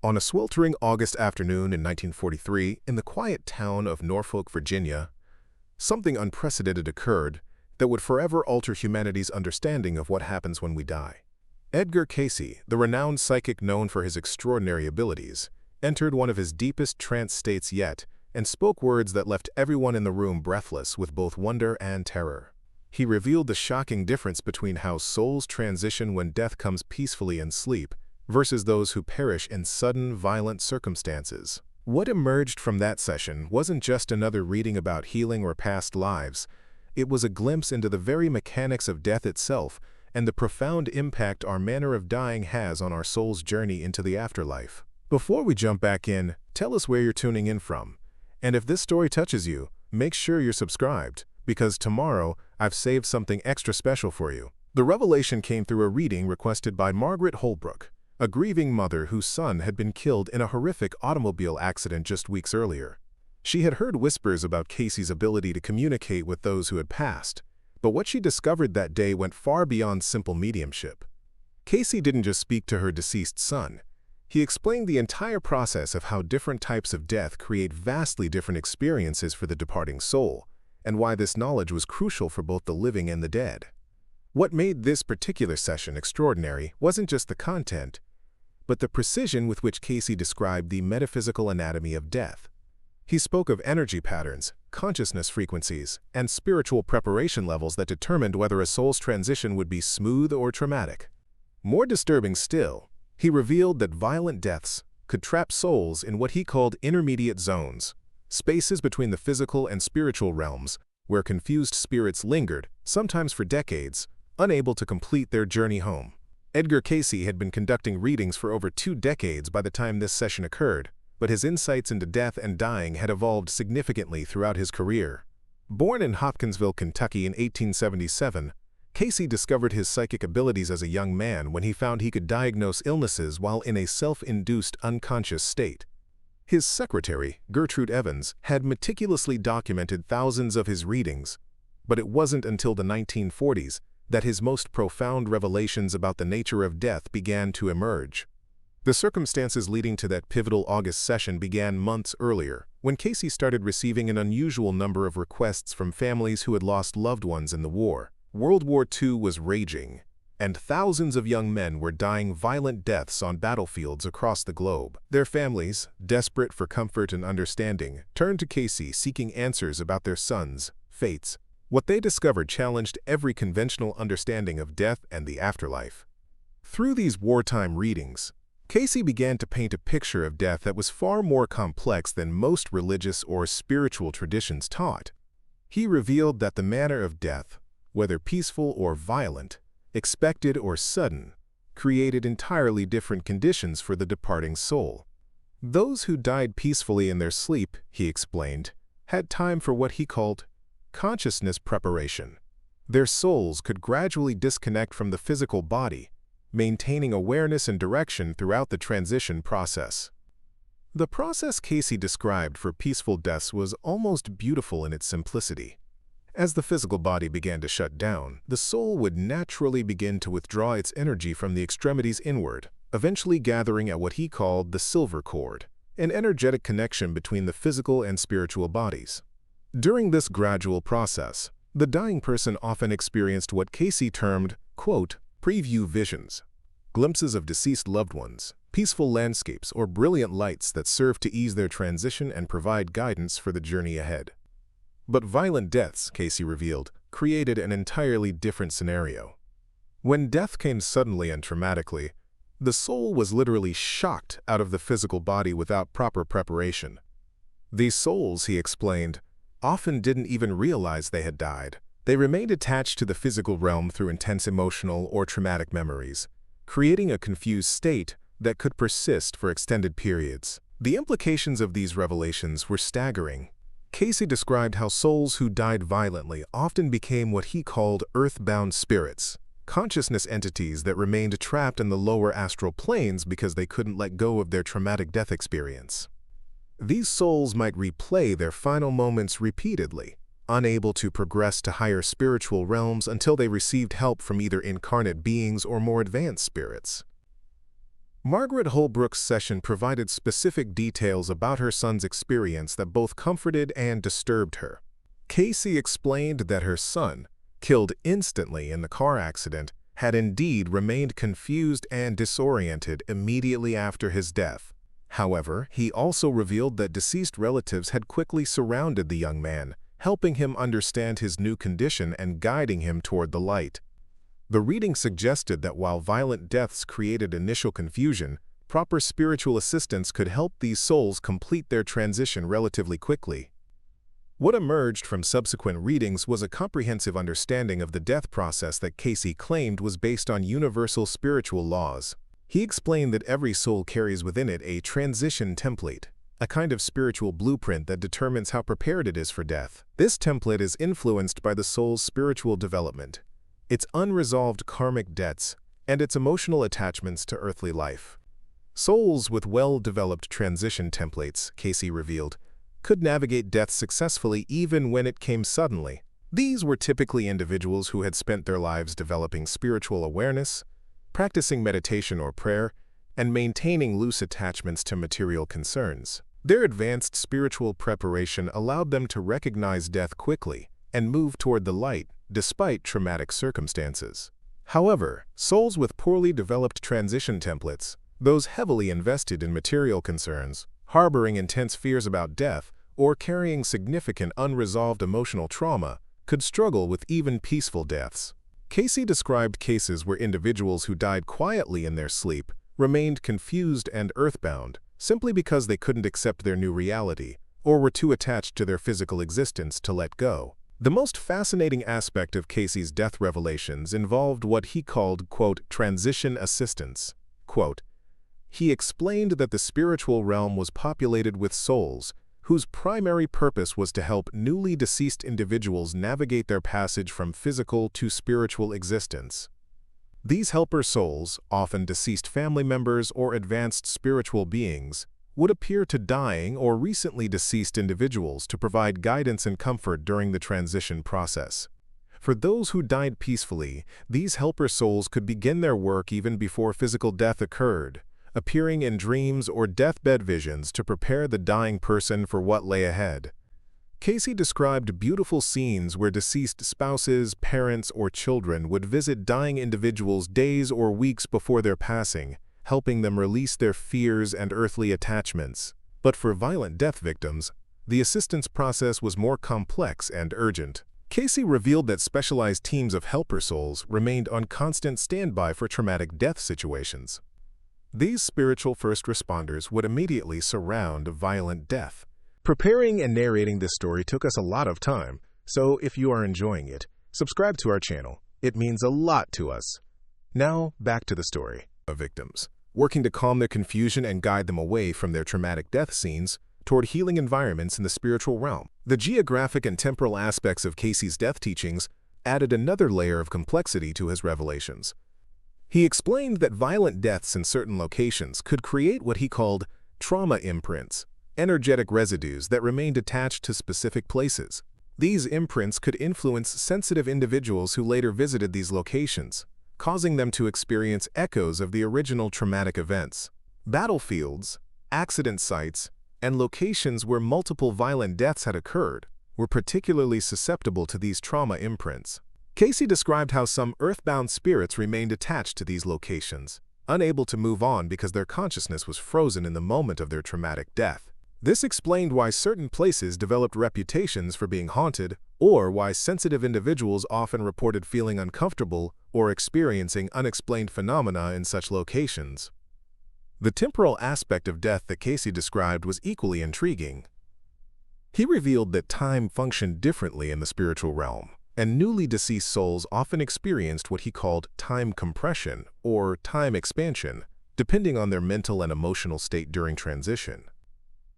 On a sweltering August afternoon in 1943, in the quiet town of Norfolk, Virginia, something unprecedented occurred that would forever alter humanity's understanding of what happens when we die. Edgar Cayce, the renowned psychic known for his extraordinary abilities, entered one of his deepest trance states yet and spoke words that left everyone in the room breathless with both wonder and terror. He revealed the shocking difference between how souls transition when death comes peacefully in sleep versus those who perish in sudden, violent circumstances. What emerged from that session wasn't just another reading about healing or past lives. It was a glimpse into the very mechanics of death itself and the profound impact our manner of dying has on our soul's journey into the afterlife. Before we jump back in, tell us where you're tuning in from. And if this story touches you, make sure you're subscribed, because tomorrow I've saved something extra special for you. The revelation came through a reading requested by Margaret Holbrook, a grieving mother whose son had been killed in a horrific automobile accident just weeks earlier. She had heard whispers about Cayce's ability to communicate with those who had passed, but what she discovered that day went far beyond simple mediumship. Cayce didn't just speak to her deceased son. He explained the entire process of how different types of death create vastly different experiences for the departing soul, and why this knowledge was crucial for both the living and the dead. What made this particular session extraordinary wasn't just the content, but the precision with which Cayce described the metaphysical anatomy of death. He spoke of energy patterns, consciousness frequencies, and spiritual preparation levels that determined whether a soul's transition would be smooth or traumatic. More disturbing still, he revealed that violent deaths could trap souls in what he called intermediate zones, spaces between the physical and spiritual realms, where confused spirits lingered, sometimes for decades, unable to complete their journey home. Edgar Cayce had been conducting readings for over 2 decades by the time this session occurred, but his insights into death and dying had evolved significantly throughout his career. Born in Hopkinsville, Kentucky in 1877, Cayce discovered his psychic abilities as a young man when he found he could diagnose illnesses while in a self-induced unconscious state. His secretary, Gertrude Evans, had meticulously documented thousands of his readings, but it wasn't until the 1940s that his most profound revelations about the nature of death began to emerge. The circumstances leading to that pivotal August session began months earlier, when Cayce started receiving an unusual number of requests from families who had lost loved ones in the war. World War II was raging, and thousands of young men were dying violent deaths on battlefields across the globe. Their families, desperate for comfort and understanding, turned to Cayce seeking answers about their sons' fates. What they discovered challenged every conventional understanding of death and the afterlife. Through these wartime readings, Cayce began to paint a picture of death that was far more complex than most religious or spiritual traditions taught. He revealed that the manner of death, whether peaceful or violent, expected or sudden, created entirely different conditions for the departing soul. Those who died peacefully in their sleep, he explained, had time for what he called consciousness preparation. Their souls could gradually disconnect from the physical body, maintaining awareness and direction throughout the transition process. The process Cayce described for peaceful deaths was almost beautiful in its simplicity. As the physical body began to shut down, the soul would naturally begin to withdraw its energy from the extremities inward, eventually gathering at what he called the silver cord, an energetic connection between the physical and spiritual bodies. During this gradual process, the dying person often experienced what Cayce termed, quote, preview visions, glimpses of deceased loved ones, peaceful landscapes, or brilliant lights that serve to ease their transition and provide guidance for the journey ahead. But violent deaths, Cayce revealed, created an entirely different scenario. When death came suddenly and traumatically, the soul was literally shocked out of the physical body without proper preparation. These souls, he explained, often didn't even realize they had died. They remained attached to the physical realm through intense emotional or traumatic memories, creating a confused state that could persist for extended periods. The implications of these revelations were staggering. Cayce described how souls who died violently often became what he called earthbound spirits, consciousness entities that remained trapped in the lower astral planes because they couldn't let go of their traumatic death experience. These souls might replay their final moments repeatedly, unable to progress to higher spiritual realms until they received help from either incarnate beings or more advanced spirits. Margaret Holbrook's session provided specific details about her son's experience that both comforted and disturbed her. Cayce explained that her son, killed instantly in the car accident, had indeed remained confused and disoriented immediately after his death. However, he also revealed that deceased relatives had quickly surrounded the young man, helping him understand his new condition and guiding him toward the light. The reading suggested that while violent deaths created initial confusion, proper spiritual assistance could help these souls complete their transition relatively quickly. What emerged from subsequent readings was a comprehensive understanding of the death process that Cayce claimed was based on universal spiritual laws. He explained that every soul carries within it a transition template, a kind of spiritual blueprint that determines how prepared it is for death. This template is influenced by the soul's spiritual development, its unresolved karmic debts, and its emotional attachments to earthly life. Souls with well-developed transition templates, Cayce revealed, could navigate death successfully even when it came suddenly. These were typically individuals who had spent their lives developing spiritual awareness, practicing meditation or prayer, and maintaining loose attachments to material concerns. Their advanced spiritual preparation allowed them to recognize death quickly and move toward the light despite traumatic circumstances. However, souls with poorly developed transition templates, those heavily invested in material concerns, harboring intense fears about death, or carrying significant unresolved emotional trauma, could struggle with even peaceful deaths. Cayce described cases where individuals who died quietly in their sleep remained confused and earthbound simply because they couldn't accept their new reality or were too attached to their physical existence to let go. The most fascinating aspect of Cayce's death revelations involved what he called, quote, transition assistance. Quote, he explained that the spiritual realm was populated with souls whose primary purpose was to help newly deceased individuals navigate their passage from physical to spiritual existence. These helper souls, often deceased family members or advanced spiritual beings, would appear to dying or recently deceased individuals to provide guidance and comfort during the transition process. For those who died peacefully, these helper souls could begin their work even before physical death occurred, appearing in dreams or deathbed visions to prepare the dying person for what lay ahead. Cayce described beautiful scenes where deceased spouses, parents, or children would visit dying individuals days or weeks before their passing, helping them release their fears and earthly attachments. But for violent death victims, the assistance process was more complex and urgent. Cayce revealed that specialized teams of helper souls remained on constant standby for traumatic death situations. These spiritual first responders would immediately surround violent death. Preparing and narrating this story took us a lot of time, so if you are enjoying it, subscribe to our channel. It means a lot to us. Now, back to the story of victims, working to calm their confusion and guide them away from their traumatic death scenes toward healing environments in the spiritual realm. The geographic and temporal aspects of Cayce's death teachings added another layer of complexity to his revelations. He explained that violent deaths in certain locations could create what he called trauma imprints, energetic residues that remained attached to specific places. These imprints could influence sensitive individuals who later visited these locations, causing them to experience echoes of the original traumatic events. Battlefields, accident sites, and locations where multiple violent deaths had occurred were particularly susceptible to these trauma imprints. Cayce described how some earthbound spirits remained attached to these locations, unable to move on because their consciousness was frozen in the moment of their traumatic death. This explained why certain places developed reputations for being haunted, or why sensitive individuals often reported feeling uncomfortable or experiencing unexplained phenomena in such locations. The temporal aspect of death that Cayce described was equally intriguing. He revealed that time functioned differently in the spiritual realm, and newly deceased souls often experienced what he called time compression or time expansion, depending on their mental and emotional state during transition.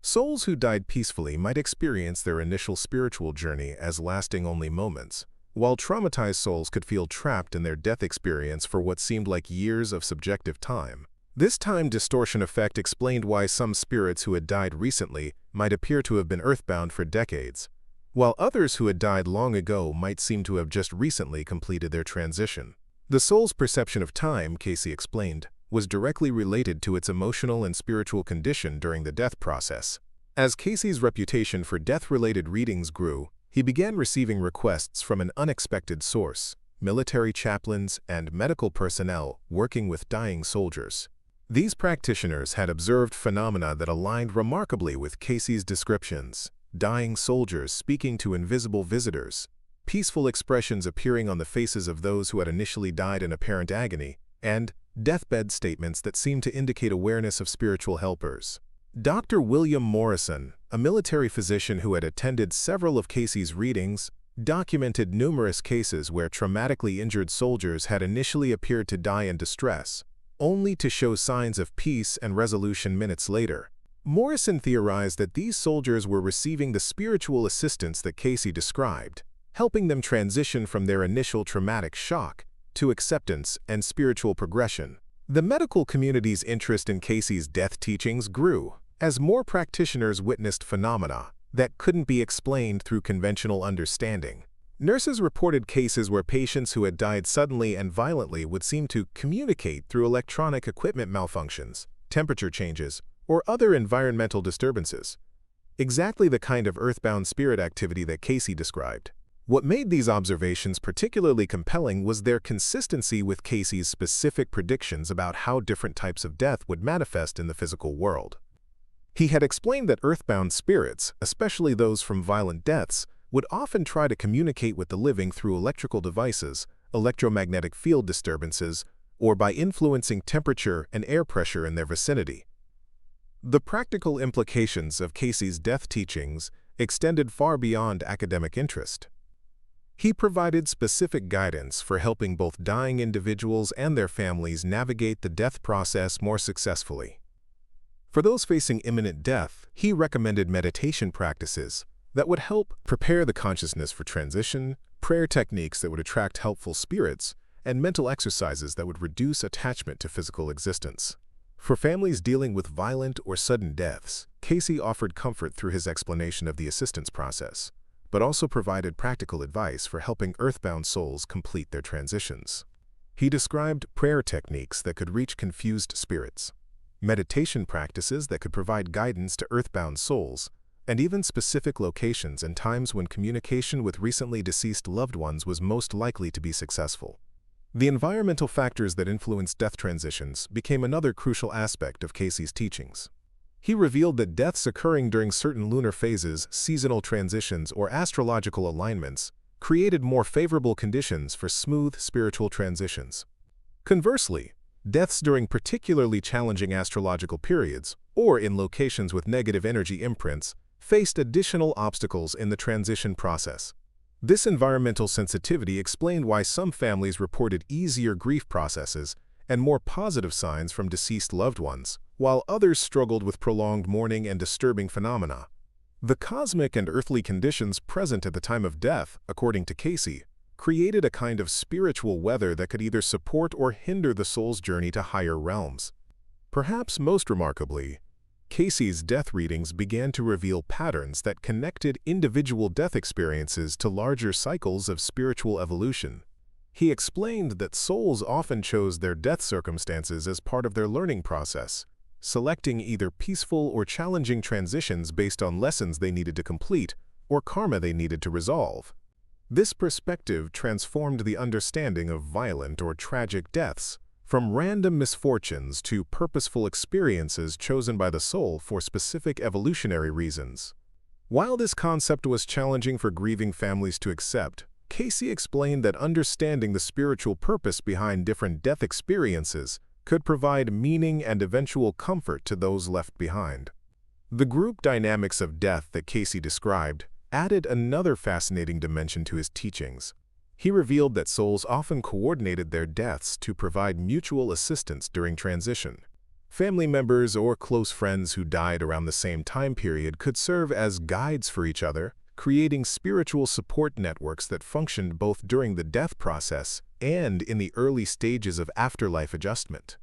Souls who died peacefully might experience their initial spiritual journey as lasting only moments, while traumatized souls could feel trapped in their death experience for what seemed like years of subjective time. This time distortion effect explained why some spirits who had died recently might appear to have been earthbound for decades, while others who had died long ago might seem to have just recently completed their transition. The soul's perception of time, Cayce explained, was directly related to its emotional and spiritual condition during the death process. As Cayce's reputation for death-related readings grew, he began receiving requests from an unexpected source: military chaplains and medical personnel working with dying soldiers. These practitioners had observed phenomena that aligned remarkably with Cayce's descriptions: dying soldiers speaking to invisible visitors, peaceful expressions appearing on the faces of those who had initially died in apparent agony, and deathbed statements that seemed to indicate awareness of spiritual helpers. Dr. William Morrison, a military physician who had attended several of Cayce's readings, documented numerous cases where traumatically injured soldiers had initially appeared to die in distress, only to show signs of peace and resolution minutes later. Morrison theorized that these soldiers were receiving the spiritual assistance that Cayce described, helping them transition from their initial traumatic shock to acceptance and spiritual progression. The medical community's interest in Cayce's death teachings grew as more practitioners witnessed phenomena that couldn't be explained through conventional understanding. Nurses reported cases where patients who had died suddenly and violently would seem to communicate through electronic equipment malfunctions, temperature changes, or other environmental disturbances. Exactly the kind of earthbound spirit activity that Cayce described. What made these observations particularly compelling was their consistency with Cayce's specific predictions about how different types of death would manifest in the physical world. He had explained that earthbound spirits, especially those from violent deaths, would often try to communicate with the living through electrical devices, electromagnetic field disturbances, or by influencing temperature and air pressure in their vicinity. The practical implications of Cayce's death teachings extended far beyond academic interest. He provided specific guidance for helping both dying individuals and their families navigate the death process more successfully. For those facing imminent death, he recommended meditation practices that would help prepare the consciousness for transition, prayer techniques that would attract helpful spirits, and mental exercises that would reduce attachment to physical existence. For families dealing with violent or sudden deaths, Cayce offered comfort through his explanation of the assistance process, but also provided practical advice for helping earthbound souls complete their transitions. He described prayer techniques that could reach confused spirits, meditation practices that could provide guidance to earthbound souls, and even specific locations and times when communication with recently deceased loved ones was most likely to be successful. The environmental factors that influenced death transitions became another crucial aspect of Cayce's teachings. He revealed that deaths occurring during certain lunar phases, seasonal transitions, or astrological alignments created more favorable conditions for smooth spiritual transitions. Conversely, deaths during particularly challenging astrological periods, or in locations with negative energy imprints, faced additional obstacles in the transition process. This environmental sensitivity explained why some families reported easier grief processes and more positive signs from deceased loved ones, while others struggled with prolonged mourning and disturbing phenomena. The cosmic and earthly conditions present at the time of death, according to Cayce, created a kind of spiritual weather that could either support or hinder the soul's journey to higher realms. Perhaps most remarkably, Cayce's death readings began to reveal patterns that connected individual death experiences to larger cycles of spiritual evolution. He explained that souls often chose their death circumstances as part of their learning process, selecting either peaceful or challenging transitions based on lessons they needed to complete or karma they needed to resolve. This perspective transformed the understanding of violent or tragic deaths, from random misfortunes to purposeful experiences chosen by the soul for specific evolutionary reasons. While this concept was challenging for grieving families to accept, Cayce explained that understanding the spiritual purpose behind different death experiences could provide meaning and eventual comfort to those left behind. The group dynamics of death that Cayce described added another fascinating dimension to his teachings. He revealed that souls often coordinated their deaths to provide mutual assistance during transition. Family members or close friends who died around the same time period could serve as guides for each other, creating spiritual support networks that functioned both during the death process and in the early stages of afterlife adjustment.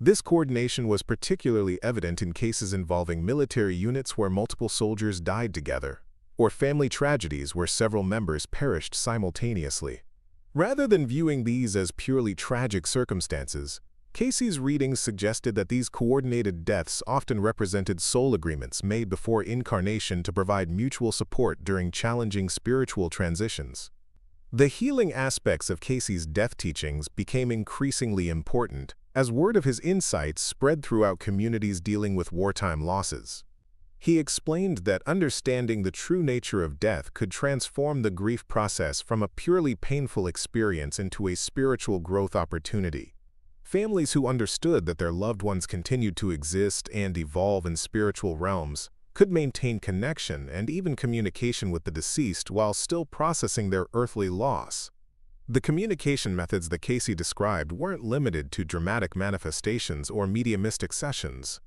This coordination was particularly evident in cases involving military units where multiple soldiers died together, or family tragedies where several members perished simultaneously. Rather than viewing these as purely tragic circumstances, Cayce's readings suggested that these coordinated deaths often represented soul agreements made before incarnation to provide mutual support during challenging spiritual transitions. The healing aspects of Cayce's death teachings became increasingly important as word of his insights spread throughout communities dealing with wartime losses. He explained that understanding the true nature of death could transform the grief process from a purely painful experience into a spiritual growth opportunity. Families who understood that their loved ones continued to exist and evolve in spiritual realms could maintain connection and even communication with the deceased while still processing their earthly loss. The communication methods that Cayce described weren't limited to dramatic manifestations or mediumistic sessions.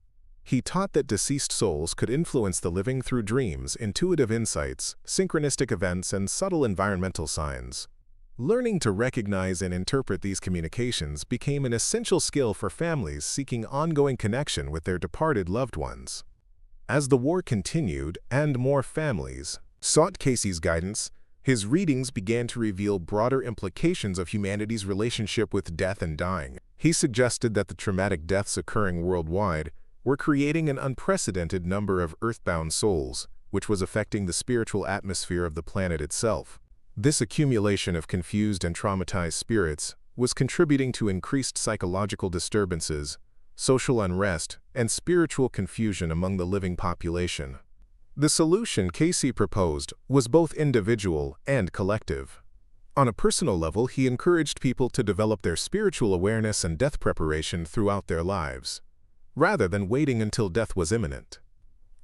He taught that deceased souls could influence the living through dreams, intuitive insights, synchronistic events, and subtle environmental signs. Learning to recognize and interpret these communications became an essential skill for families seeking ongoing connection with their departed loved ones. As the war continued and more families sought Cayce's guidance, his readings began to reveal broader implications of humanity's relationship with death and dying. He suggested that the traumatic deaths occurring worldwide were creating an unprecedented number of earthbound souls, which was affecting the spiritual atmosphere of the planet itself. This accumulation of confused and traumatized spirits was contributing to increased psychological disturbances, social unrest, and spiritual confusion among the living population. The solution Cayce proposed was both individual and collective. On a personal level, he encouraged people to develop their spiritual awareness and death preparation throughout their lives, rather than waiting until death was imminent.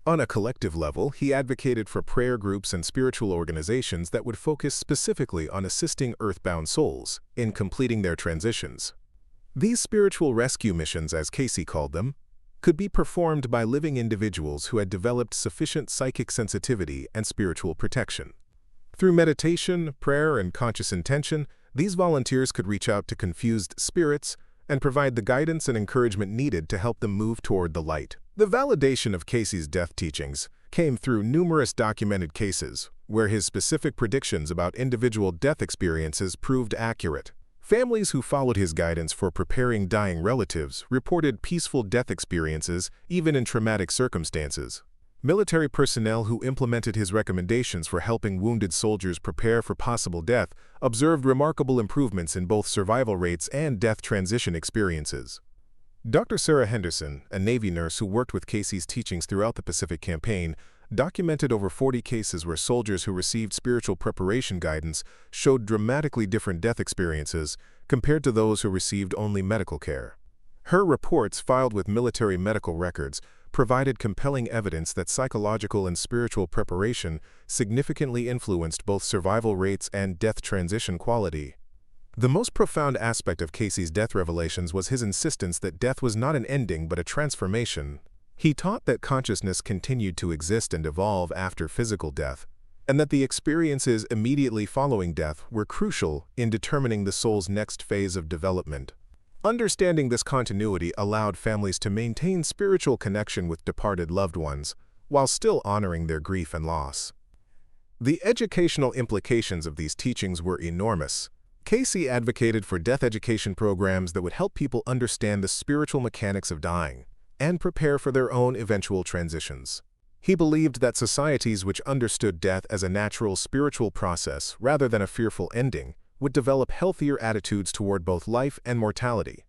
On a collective level, he advocated for prayer groups and spiritual organizations that would focus specifically on assisting earthbound souls in completing their transitions. These spiritual rescue missions, as Cayce called them, could be performed by living individuals who had developed sufficient psychic sensitivity and spiritual protection. Through meditation, prayer, and conscious intention, these volunteers could reach out to confused spirits and provide the guidance and encouragement needed to help them move toward the light. The validation of Cayce's death teachings came through numerous documented cases where his specific predictions about individual death experiences proved accurate. Families who followed his guidance for preparing dying relatives reported peaceful death experiences even in traumatic circumstances. Military personnel who implemented his recommendations for helping wounded soldiers prepare for possible death observed remarkable improvements in both survival rates and death transition experiences. Dr. Sarah Henderson, a Navy nurse who worked with Cayce's teachings throughout the Pacific Campaign, documented over 40 cases where soldiers who received spiritual preparation guidance showed dramatically different death experiences compared to those who received only medical care. Her reports, filed with military medical records, provided compelling evidence that psychological and spiritual preparation significantly influenced both survival rates and death transition quality. The most profound aspect of Cayce's death revelations was his insistence that death was not an ending but a transformation. He taught that consciousness continued to exist and evolve after physical death, and that the experiences immediately following death were crucial in determining the soul's next phase of development. Understanding this continuity allowed families to maintain spiritual connection with departed loved ones, while still honoring their grief and loss. The educational implications of these teachings were enormous. Cayce advocated for death education programs that would help people understand the spiritual mechanics of dying and prepare for their own eventual transitions. He believed that societies which understood death as a natural spiritual process rather than a fearful ending would develop healthier attitudes toward both life and mortality.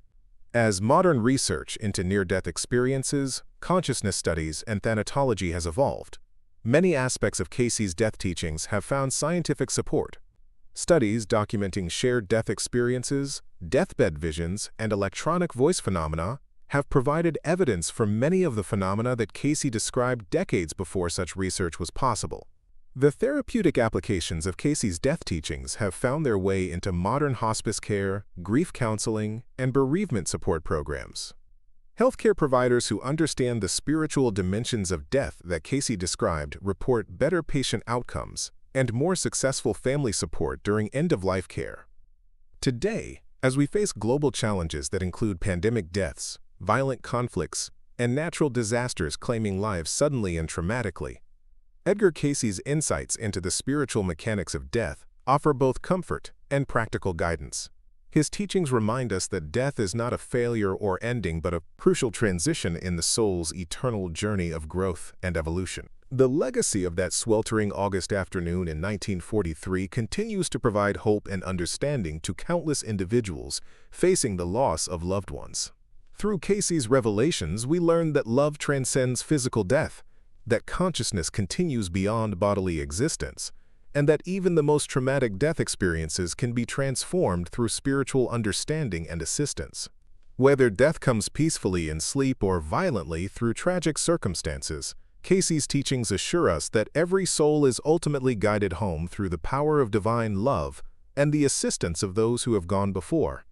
As modern research into near-death experiences, consciousness studies, and thanatology has evolved, many aspects of Cayce's death teachings have found scientific support. Studies documenting shared death experiences, deathbed visions, and electronic voice phenomena have provided evidence for many of the phenomena that Cayce described decades before such research was possible. The therapeutic applications of Cayce's death teachings have found their way into modern hospice care, grief counseling, and bereavement support programs. Healthcare providers who understand the spiritual dimensions of death that Cayce described report better patient outcomes and more successful family support during end-of-life care. Today, as we face global challenges that include pandemic deaths, violent conflicts, and natural disasters claiming lives suddenly and traumatically, Edgar Cayce's insights into the spiritual mechanics of death offer both comfort and practical guidance. His teachings remind us that death is not a failure or ending but a crucial transition in the soul's eternal journey of growth and evolution. The legacy of that sweltering August afternoon in 1943 continues to provide hope and understanding to countless individuals facing the loss of loved ones. Through Cayce's revelations, we learn that love transcends physical death, that consciousness continues beyond bodily existence, and that even the most traumatic death experiences can be transformed through spiritual understanding and assistance. Whether death comes peacefully in sleep or violently through tragic circumstances, Cayce's teachings assure us that every soul is ultimately guided home through the power of divine love and the assistance of those who have gone before.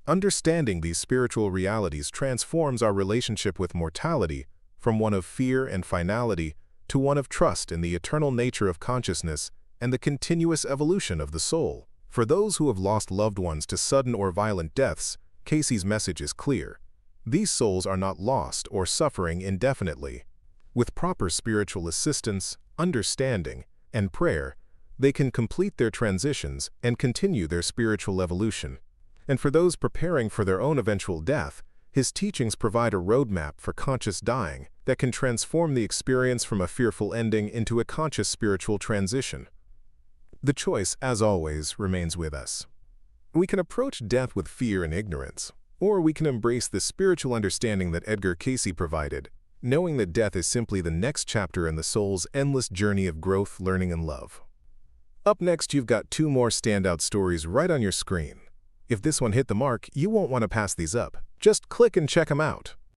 Understanding these spiritual realities transforms our relationship with mortality from one of fear and finality to one of trust in the eternal nature of consciousness and the continuous evolution of the soul. For those who have lost loved ones to sudden or violent deaths, Cayce's message is clear. These souls are not lost or suffering indefinitely. With proper spiritual assistance, understanding, and prayer, they can complete their transitions and continue their spiritual evolution. And for those preparing for their own eventual death, his teachings provide a roadmap for conscious dying that can transform the experience from a fearful ending into a conscious spiritual transition. The choice, as always, remains with us. We can approach death with fear and ignorance, or we can embrace the spiritual understanding that Edgar Cayce provided, knowing that death is simply the next chapter in the soul's endless journey of growth, learning, and love. Up next, you've got two more standout stories right on your screen. If this one hit the mark, you won't want to pass these up. Just click and check them out.